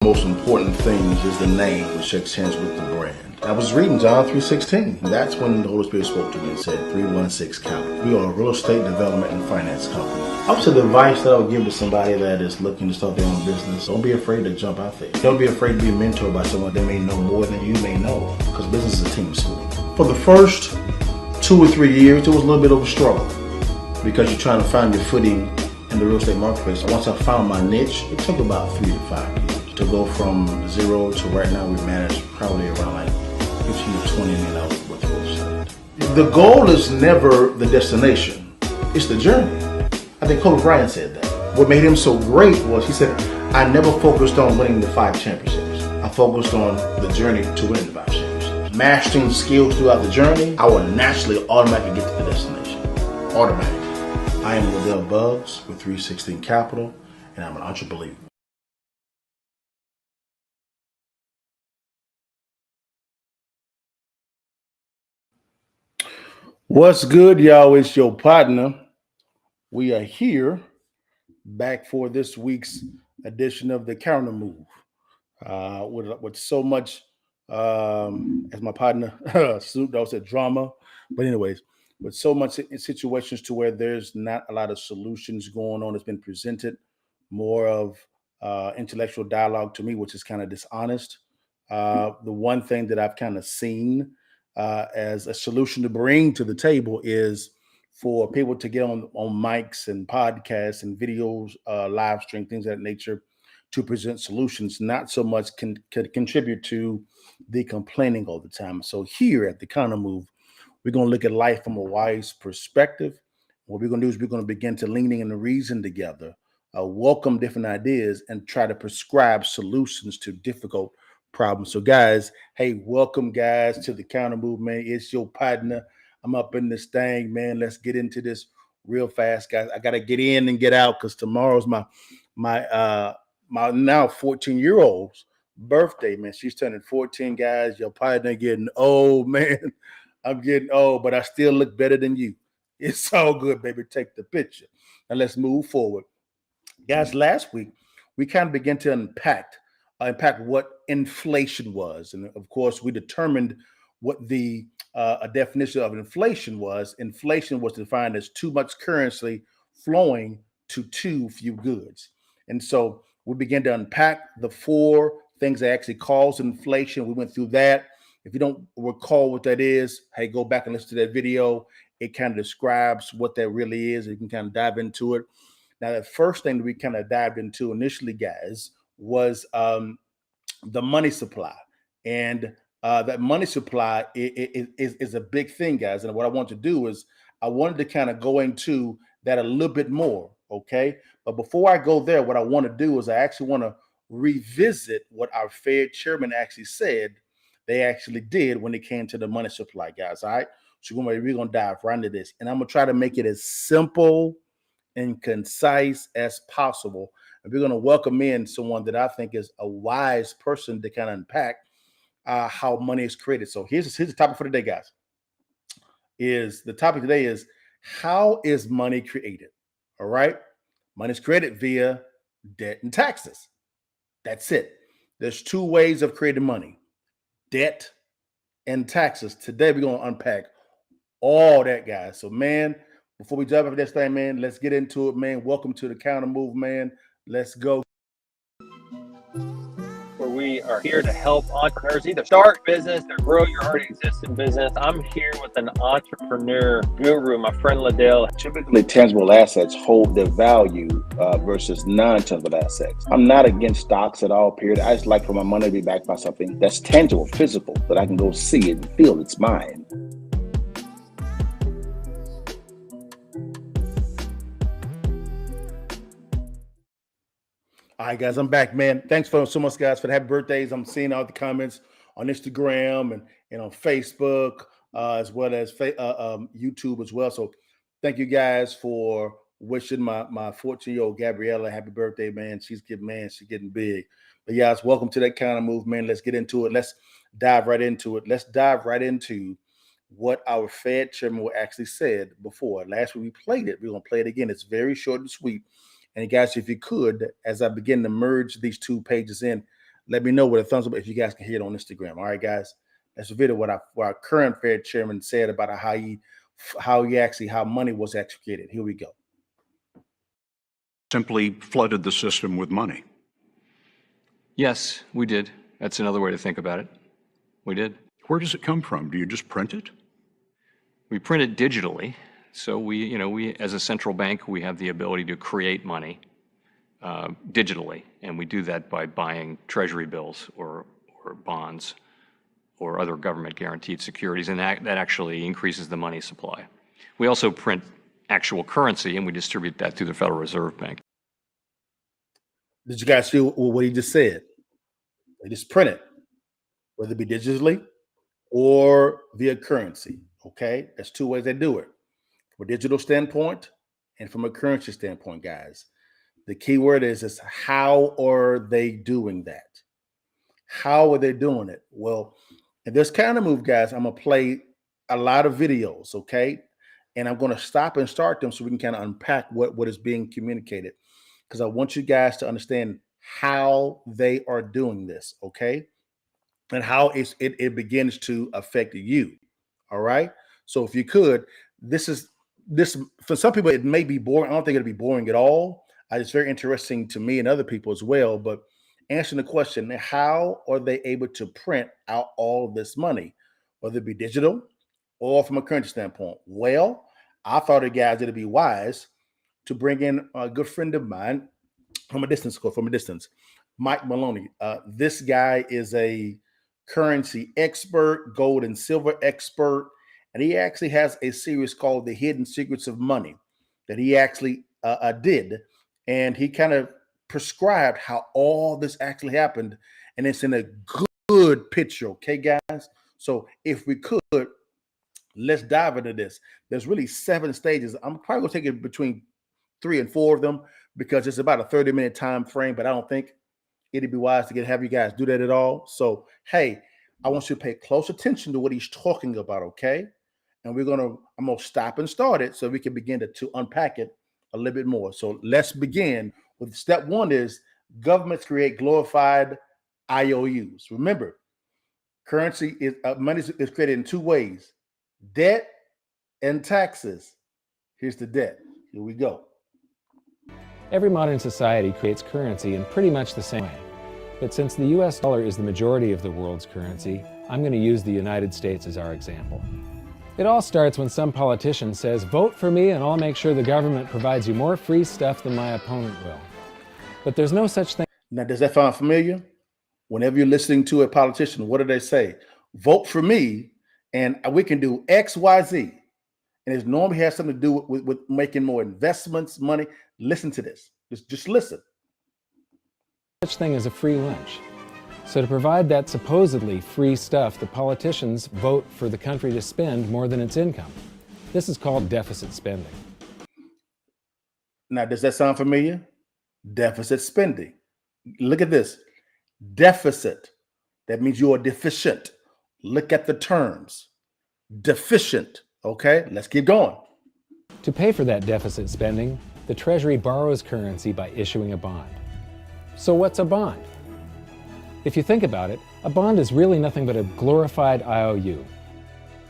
Most important things is the name which shakes hands with the brand. I was reading John 3:16. That's when the Holy Spirit spoke to me and said, 316 count. We are a real estate development and finance company. Also, the advice that I would give to somebody that is looking to start their own business, don't be afraid to jump out there. Don't be afraid to be mentored by someone that may know more than you may know, because business is a team sport. For the first 2 or 3 years, it was a little bit of a struggle because you're trying to find your footing in the real estate marketplace. Once I found my niche, it took about 3 to 5 years to go from zero to right now. We manage probably around like 15 to 20 million worth of real estate. The goal is never the destination, it's the journey. I think Kobe Bryant said that. What made him so great was he said, I never focused on winning the 5 championships. I focused on the journey to winning the 5 championships. Mastering skills throughout the journey, I will naturally automatically get to the destination. Automatically. I am Liddell Bugs with 316 Capital, and I'm an entrepreneur. What's good, y'all? It's your partner. We are here back for this week's edition of the Countermove. With so much, as my partner Snoop Dogg said, drama. But anyways, with so much in situations to where there's not a lot of solutions going on, it's been presented more of intellectual dialogue to me, which is kind of dishonest. The one thing that I've kind of seen as a solution to bring to the table is for people to get on mics and podcasts and videos, live stream, things of that nature, to present solutions, not so much can contribute to the complaining all the time. So here at the Countermove, we're going to look at life from a wise perspective. What we're going to do is we're going to begin to leaning and reason together, welcome different ideas, and try to prescribe solutions to difficult problems. So guys, hey, welcome guys to the Countermove, man. It's your partner. I'm up in this thing, man. Let's get into this real fast, guys. I got to get in and get out because tomorrow's my now 14-year-old's birthday, man. She's turning 14, guys. Your partner getting old, man. I'm getting old, but I still look better than you. It's all good, baby. Take the picture. Now let's move forward. Guys, last week, we kind of began to unpack what inflation was. And of course, we determined what the a definition of inflation was. Inflation was defined as too much currency flowing to too few goods. And so we began to unpack the 4 things that actually cause inflation. We went through that. If you don't recall what that is, hey, go back and listen to that video. It kind of describes what that really is. You can kind of dive into it. Now, the first thing that we kind of dived into initially, guys, was the money supply. And that money supply is a big thing, guys. And what I want to do is I wanted to kind of go into that a little bit more, okay? But before I go there, what I want to do is I actually want to revisit what our Fed chairman actually said they actually did when it came to the money supply, guys, all right? So we're going to dive right into this. And I'm going to try to make it as simple and concise as possible. And we're going to welcome in someone that I think is a wise person to kind of unpack how money is created. So here's the topic for today, guys. The topic today is how is money created? All right. Money is created via debt and taxes. That's it. There's 2 ways of creating money: debt and taxes. Today, we're going to unpack all that, guys. So, man, before we jump into this thing, man, let's get into it, man. Welcome to the Countermove, man. Let's go. Where we are here to help entrepreneurs either start business or grow your already existing business. I'm here with an entrepreneur guru, my friend Liddell. Typically, tangible assets hold their value versus non-tangible assets. I'm not against stocks at all, period. I just like for my money to be backed by something that's tangible, physical, that I can go see it and feel it's mine. All right, guys, I'm back, man. Thanks so much, guys, for the happy birthdays. I'm seeing all the comments on Instagram and on Facebook, as well as YouTube as well. So thank you guys for wishing my 14-year-old Gabriella happy birthday, man. She's getting big. But guys, welcome to that Countermove, man. Let's get into it. Let's dive right into it. Let's dive right into what our Fed chairman actually said before. Last week we played it. We're going to play it again. It's very short and sweet. And guys, if you could, as I begin to merge these 2 pages in, let me know with a thumbs up if you guys can hear it on Instagram. All right, guys. That's a video what our current Fed chairman said about how money was executed. Here we go. Simply flooded the system with money. Yes, we did. That's another way to think about it. We did. Where does it come from? Do you just print it? We print it digitally. So we as a central bank, we have the ability to create money digitally, and we do that by buying treasury bills or bonds or other government guaranteed securities, and that actually increases the money supply. We also print actual currency, and we distribute that through the Federal Reserve Bank. Did you guys see what he just said? They just print it, whether it be digitally or via currency. Okay, that's two ways they do it. From a digital standpoint and from a currency standpoint, guys. The key word is how are they doing that? How are they doing it? Well, in this Countermove, guys, I'm going to play a lot of videos, okay? And I'm going to stop and start them so we can kind of unpack what is being communicated, because I want you guys to understand how they are doing this, okay? And how it begins to affect you, all right? So if you could, this for some people, it may be boring. I don't think it'll be boring at all. It's very interesting to me and other people as well, but answering the question, how are they able to print out all of this money, whether it be digital or from a currency standpoint? Well, I thought it, guys, it'd be wise to bring in a good friend of mine from a distance, Mike Malone. This guy is a currency expert, gold and silver expert, and he actually has a series called The Hidden Secrets of Money that he actually did. And he kind of prescribed how all this actually happened. And it's in a good picture. Okay, guys? So if we could, let's dive into this. There's really 7 stages. I'm probably going to take it between 3 and 4 of them because it's about a 30-minute time frame. But I don't think it'd be wise to have you guys do that at all. So, hey, I want you to pay close attention to what he's talking about, okay? And I'm going to stop and start it so we can begin to unpack it a little bit more. So let's begin with step 1 is governments create glorified IOUs. Remember, currency is money is created in 2 ways: debt and taxes. Here's the debt. Here we go. Every modern society creates currency in pretty much the same way. But since the US dollar is the majority of the world's currency, I'm going to use the United States as our example. It all starts when some politician says, vote for me and I'll make sure the government provides you more free stuff than my opponent will. But there's no such thing. Now, does that sound familiar? Whenever you're listening to a politician, what do they say? Vote for me and we can do X, Y, Z. And it normally has something to do with making more investments, money. Listen to this. Just listen. Such thing as a free lunch. So to provide that supposedly free stuff, the politicians vote for the country to spend more than its income. This is called deficit spending. Now, does that sound familiar? Deficit spending. Look at this. Deficit. That means you are deficient. Look at the terms. Deficient. Okay, let's keep going. To pay for that deficit spending, the Treasury borrows currency by issuing a bond. So what's a bond? If you think about it, a bond is really nothing but a glorified IOU.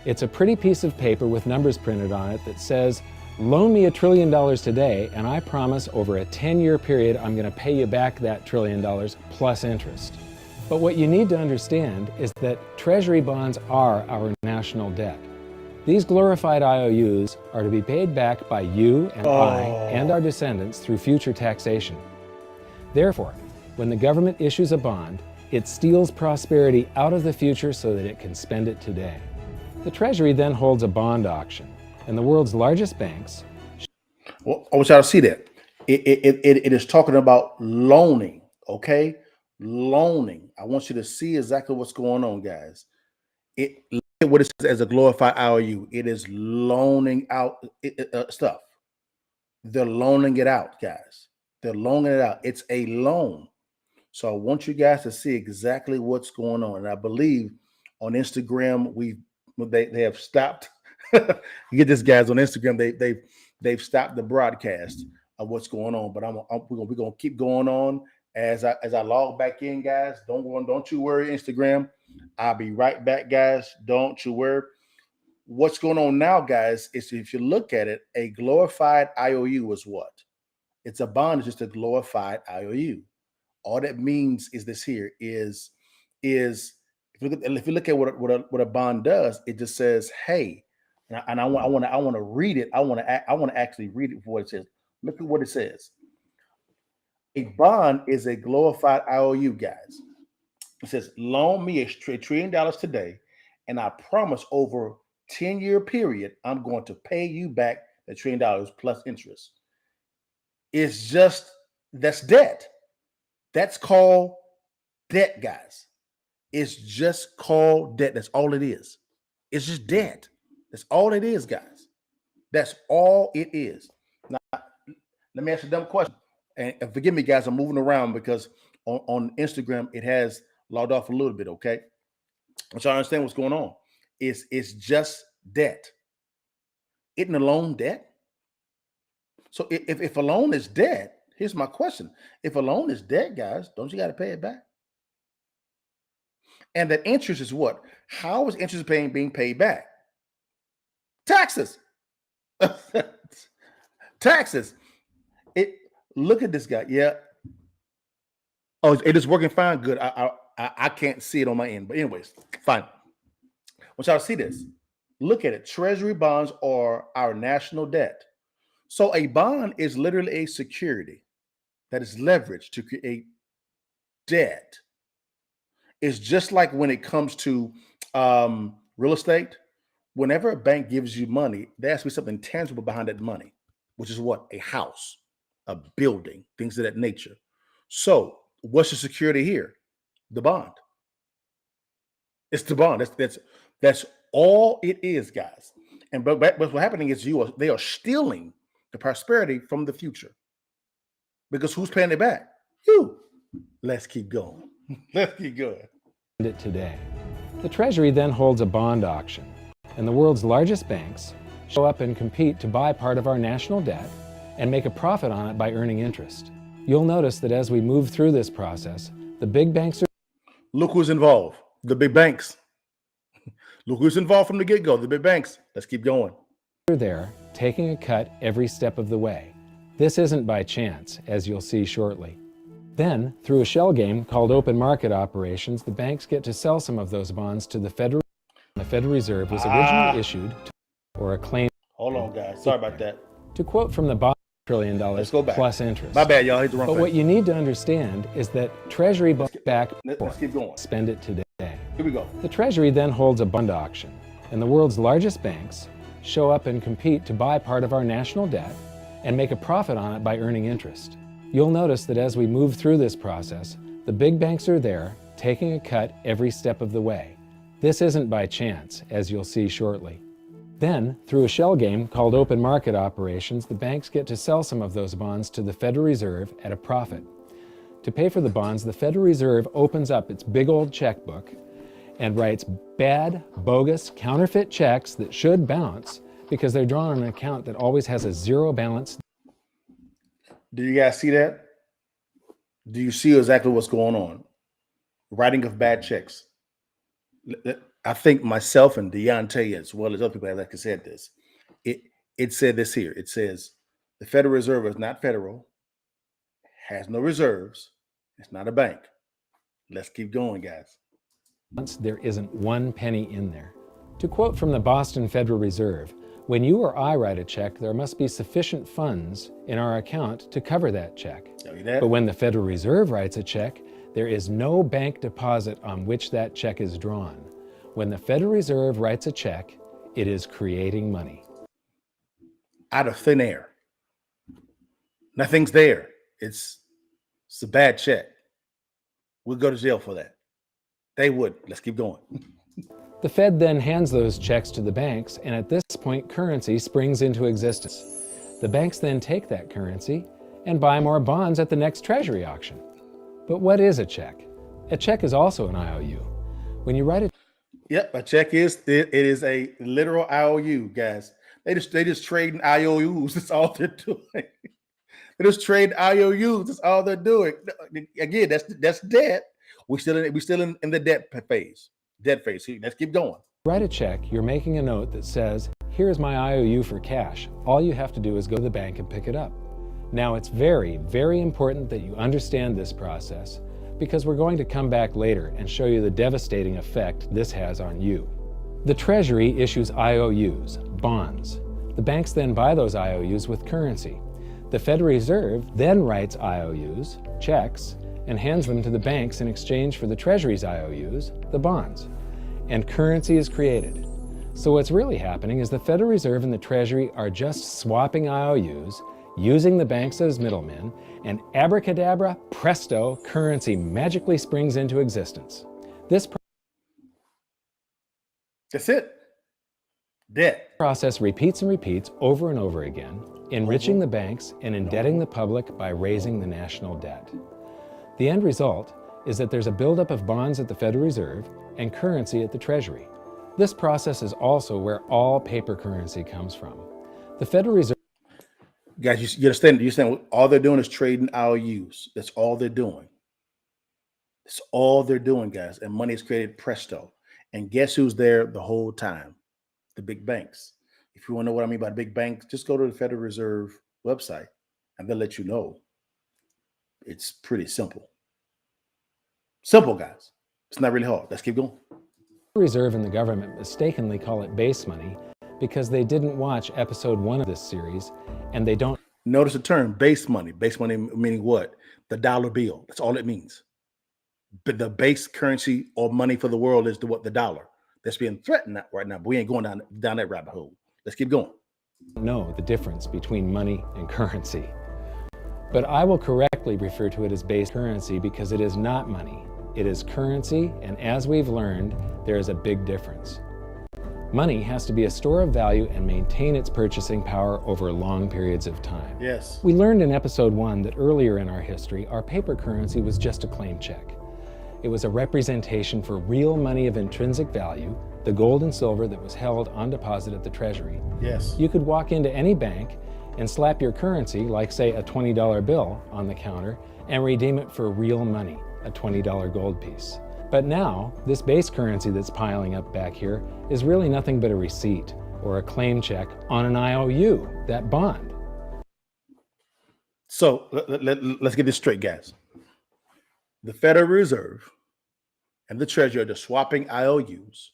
It's a pretty piece of paper with numbers printed on it that says, loan me $1 trillion today, and I promise over a 10-year period I'm going to pay you back that $1 trillion plus interest. But what you need to understand is that Treasury bonds are our national debt. These glorified IOUs are to be paid back by you and I and our descendants through future taxation. Therefore, when the government issues a bond, it steals prosperity out of the future so that it can spend it today. The Treasury then holds a bond auction, and the world's largest banks. Well, I want y'all to see that. It is talking about loaning, okay? Loaning. I want you to see exactly what's going on, guys. Look at what it says as a glorified IOU. It is loaning out stuff. They're loaning it out, guys. They're loaning it out. It's a loan. So I want you guys to see exactly what's going on. And I believe on Instagram, they have stopped. You get this, guys, on Instagram. They've stopped the broadcast of what's going on. But we're gonna keep going on as I log back in, guys. Don't you worry, Instagram. I'll be right back, guys. Don't you worry. What's going on now, guys, is if you look at it, a glorified IOU is what? It's a bond, it's just a glorified IOU. All that means is this here is if you look at what a bond does, it just says, hey, and I want to read it. I want to actually read it for what it says. Look at what it says. A bond is a glorified IOU, guys. It says, loan me $1 trillion today, and I promise over 10-year period, I'm going to pay you back the $1 trillion plus interest. It's just, that's debt. That's called debt, guys. It's just called debt. That's all it is. It's just debt. That's all it is, guys. That's all it is. Now, let me ask you a dumb question. And forgive me, guys, I'm moving around because on Instagram, it has logged off a little bit, okay? But y'all understand what's going on. It's just debt. Isn't a loan debt? So if a loan is debt, here's my question. If a loan is debt, guys, don't you got to pay it back? And that interest is what? How is interest being paid back? Taxes. Taxes. Look at this guy. Yeah. Oh, it is working fine. Good. I can't see it on my end. But anyways, fine. I want y'all to see this. Look at it. Treasury bonds are our national debt. So a bond is literally a security that is leveraged to create debt. It's just like when it comes to real estate. Whenever a bank gives you money, there has to be something tangible behind that money, which is what? A house, a building, things of that nature. So what's the security here? The bond. It's the bond. That's all it is, guys. And but what's happening is they are stealing the prosperity from the future. Because who's paying it back? You. Let's keep going. Let's keep going. Today. The Treasury then holds a bond auction, and the world's largest banks show up and compete to buy part of our national debt and make a profit on it by earning interest. You'll notice that as we move through this process, the big banks are... Look who's involved. The big banks. Look who's involved from the get-go. The big banks. Let's keep going. There, taking a cut every step of the way. This isn't by chance, as you'll see shortly. Then, through a shell game called open market operations, the banks get to sell some of those bonds to the Federal. The Federal Reserve was originally issued or a claim. Hold on, guys. Sorry about that. To quote from the bond, $1 trillion Let's go back. Plus interest. My bad, y'all. Hit the wrong But place. what you need to understand is that Treasury bonds back. Let's keep going. Spend it today. Here we go. The Treasury then holds a bond auction, and the world's largest banks show up and compete to buy part of our national debt and make a profit on it by earning interest. You'll notice that as we move through this process, the big banks are there, taking a cut every step of the way. This isn't by chance, as you'll see shortly. Then, through a shell game called open market operations, the banks get to sell some of those bonds to the Federal Reserve at a profit. To pay for the bonds, the Federal Reserve opens up its big old checkbook and writes bad, bogus, counterfeit checks that should bounce because they're drawn on an account that always has a zero balance. Do you guys see that? Do you see exactly what's going on? Writing of bad checks. I think myself and Deontay, as well as other people, have said this. It said this here. It says the Federal Reserve is not federal, has no reserves. It's not a bank. Let's keep going, guys. There isn't one penny in there. To quote from the Boston Federal Reserve, when you or I write a check, there must be sufficient funds in our account to cover that check. But when the Federal Reserve writes a check, there is no bank deposit on which that check is drawn. When the Federal Reserve writes a check, it is creating money. Out of thin air. Nothing's there. It's a bad check. We'll go to jail for that. They would. Let's keep going. The Fed then hands those checks to the banks, and at this point, currency springs into existence. The banks then take that currency and buy more bonds at the next Treasury auction. But what is a check? A check is also an IOU. When you write it, yep, a check it is a literal IOU, guys. They just trading IOUs. That's all they're doing. They're just trading IOUs. That's all they're doing. Again, that's debt. We still in the debt phase. See, let's keep going. Write a check, you're making a note that says, here's my IOU for cash. All you have to do is go to the bank and pick it up. Now, it's very, very important that you understand this process because we're going to come back later and show you the devastating effect this has on you. The Treasury issues IOUs, bonds. The banks then buy those IOUs with currency. The Federal Reserve then writes IOUs, checks, and hands them to the banks in exchange for the Treasury's IOUs, the bonds. And currency is created. So what's really happening is the Federal Reserve and the Treasury are just swapping IOUs, using the banks as middlemen, and abracadabra, presto, currency magically springs into existence. That's it. Debt. Process repeats and repeats over and over again, enriching the banks and indebting the public by raising the national debt. The end result is that there's a buildup of bonds at the Federal Reserve and currency at the Treasury. This process is also where all paper currency comes from. The Federal Reserve... Guys, you understand all they're doing is trading IOUs. That's all they're doing. That's all they're doing, guys. And money is created presto. And guess who's there the whole time? The big banks. If you want to know what I mean by big banks, just go to the Federal Reserve website and they'll let you know. It's pretty simple. Simple, guys. It's not really hard. Let's keep going. The Reserve and the government mistakenly call it base money because they didn't watch episode 1 of this series and they don't... Notice the term base money. Base money meaning what? The dollar bill. That's all it means. But the base currency or money for the world is the dollar. That's being threatened right now, but we ain't going down that rabbit hole. Let's keep going. Know the difference between money and currency. But I will correctly refer to it as base currency because it is not money. It is currency, and as we've learned, there is a big difference. Money has to be a store of value and maintain its purchasing power over long periods of time. Yes. We learned in episode 1 that earlier in our history, our paper currency was just a claim check. It was a representation for real money of intrinsic value, the gold and silver that was held on deposit at the Treasury. Yes. You could walk into any bank and slap your currency, like say a $20 bill, on the counter and redeem it for real money, a $20 gold piece. But now, this base currency that's piling up back here is really nothing but a receipt or a claim check on an IOU, that bond. So let's get this straight, guys. The Federal Reserve and the Treasury are just swapping IOUs.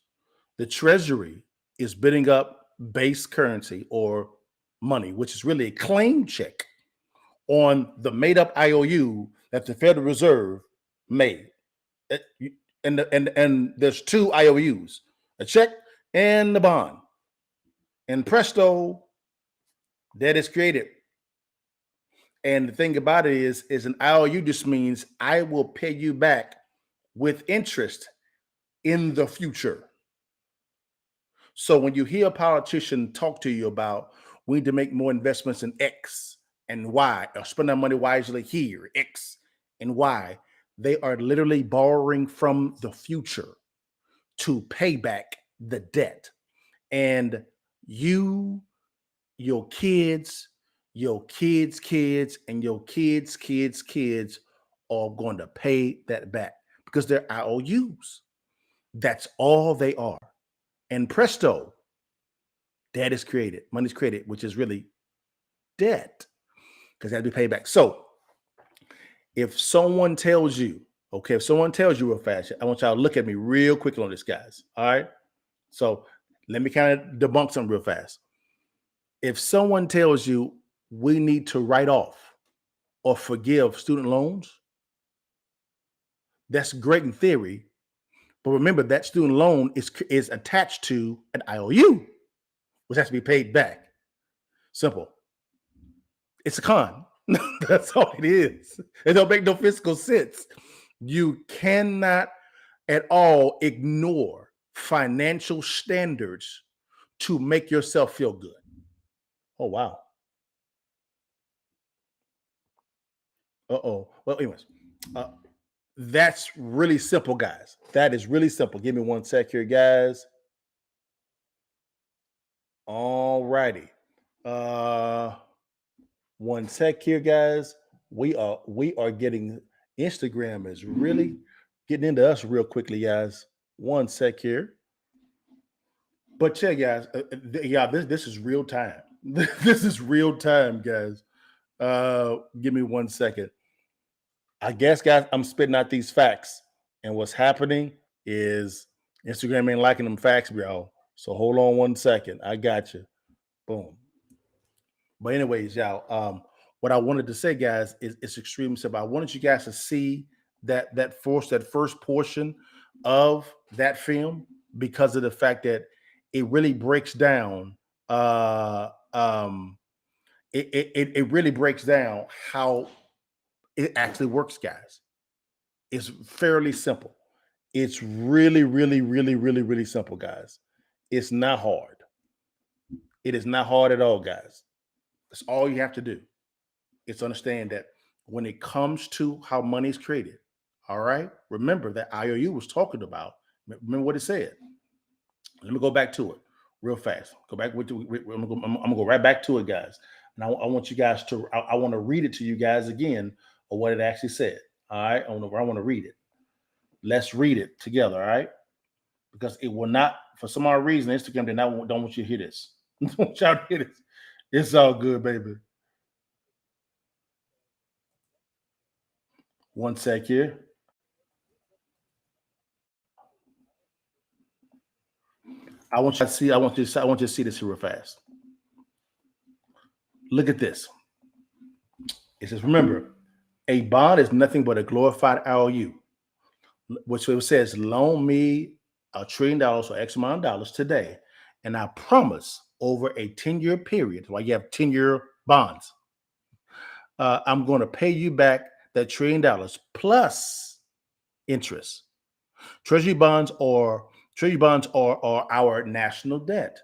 The Treasury is bidding up base currency or money, which is really a claim check on the made-up IOU that the Federal Reserve made. And there's 2 IOUs, a check and a bond. And presto, debt is created. And the thing about it is an IOU just means I will pay you back with interest in the future. So when you hear a politician talk to you about we need to make more investments in X and Y, or spend our money wisely here, X and Y, they are literally borrowing from the future to pay back the debt. And you, your kids, and your kids are going to pay that back because they're IOUs. That's all they are. And presto, debt is created, money is created, which is really debt because it has to be paid back. So if someone tells you real fast, I want y'all to look at me real quickly on this, guys. All right. So let me kind of debunk something real fast. If someone tells you we need to write off or forgive student loans, that's great in theory. But remember that student loan is attached to an IOU, which has to be paid back. Simple. It's a con. That's all it is. It don't make no fiscal sense. You cannot at all ignore financial standards to make yourself feel good. Oh, wow. Uh-oh. Well, anyways, that's really simple, guys. That is really simple. Give me one sec here, guys. All righty. 1 sec here, guys. We are getting, Instagram is really getting into us real quickly, guys. 1 sec here. But yeah, guys, this is real time. This is real time, guys. Give me 1 second. I guess, guys, I'm spitting out these facts, and what's happening is Instagram ain't liking them facts, y'all. So hold on 1 second. I got you. Boom. But anyways, y'all, what I wanted to say, guys, is it's extremely simple. I wanted you guys to see that first portion of that film, because of the fact that it really breaks down. It really breaks down how it actually works, guys. It's fairly simple. It's really, really, really, really, really simple, guys. It's not hard. It is not hard at all, guys. That's all you have to do. It's understand that when it comes to how money is created, all right? Remember that IOU was talking about. Remember what it said. Let me go back to it real fast. Go back. I'm gonna go right back to it, guys. And I want you guys to. I want to read it to you guys again of what it actually said. All right. I want to read it. Let's read it together. All right. Because it will not, for some odd reason, Instagram don't want you to hear this. Don't want y'all to hear this. It's all good, baby. 1 sec here. I want you to see this here real fast. Look at this. It says, remember, a bond is nothing but a glorified IOU, which it says, loan me $1 trillion or X amount of dollars today, and I promise over a 10-year period, while you have 10-year bonds, I'm going to pay you back that $1 trillion plus interest. Treasury bonds are our national debt,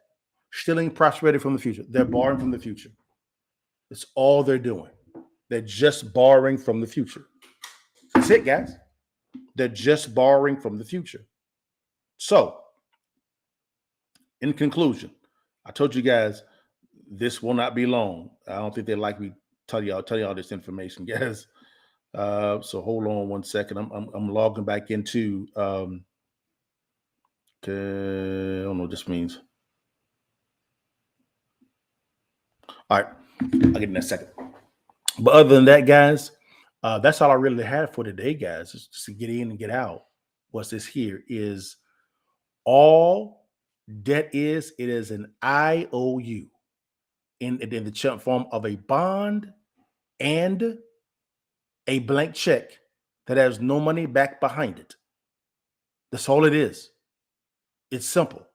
stealing prosperity from the future. They're borrowing from the future. That's all they're doing. They're just borrowing from the future. That's it, guys. They're just borrowing from the future. So, in conclusion, I told you guys this will not be long. I don't think they'd like me tell y'all this information, guys. So hold on 1 second. I'm logging back into I don't know what this means. All right, I'll get in a second. But other than that, guys, that's all I really had for today, guys. Just to get in and get out. What's this here is all debt is. It is an IOU in the form of a bond and a blank check that has no money back behind it. That's all it is. It's simple.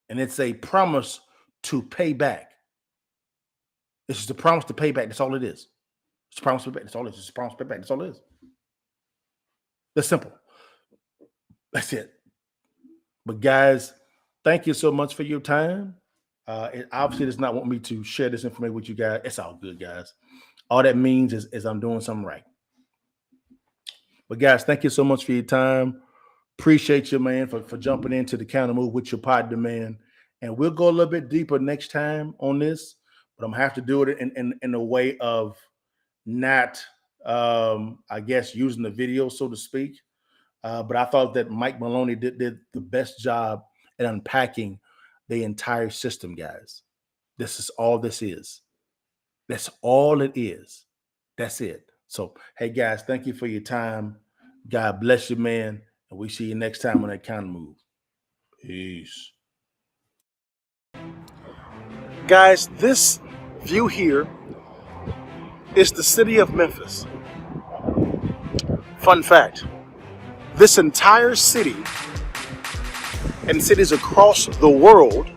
And it's a promise to pay back. It's just a promise to pay back. That's all it is. It's a promise to pay back. That's all it is. It's a promise to pay back. That's all it is. That's simple. That's it. But guys, thank you so much for your time. It obviously does not want me to share this information with you guys. It's all good, guys. All that means is I'm doing something right. But guys, thank you so much for your time. Appreciate you, man, for jumping into the Countermove with your partner, man. And we'll go a little bit deeper next time on this, but I'm gonna have to do it in a way of not, I guess, using the video, so to speak. But I thought that Mike Malone did the best job at unpacking the entire system, guys. This is all this is. That's all it is. That's it. So, hey, guys, thank you for your time. God bless you, man. And we see you next time on that Countermove. Peace. Guys, this view here is the city of Memphis. Fun fact, this entire city and cities across the world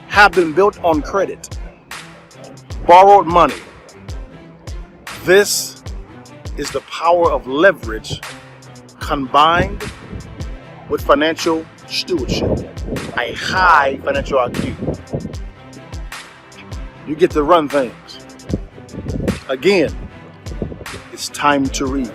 have been built on credit, borrowed money. This is the power of leverage combined with financial stewardship, a high financial IQ. You get to run things. Again, it's time to read.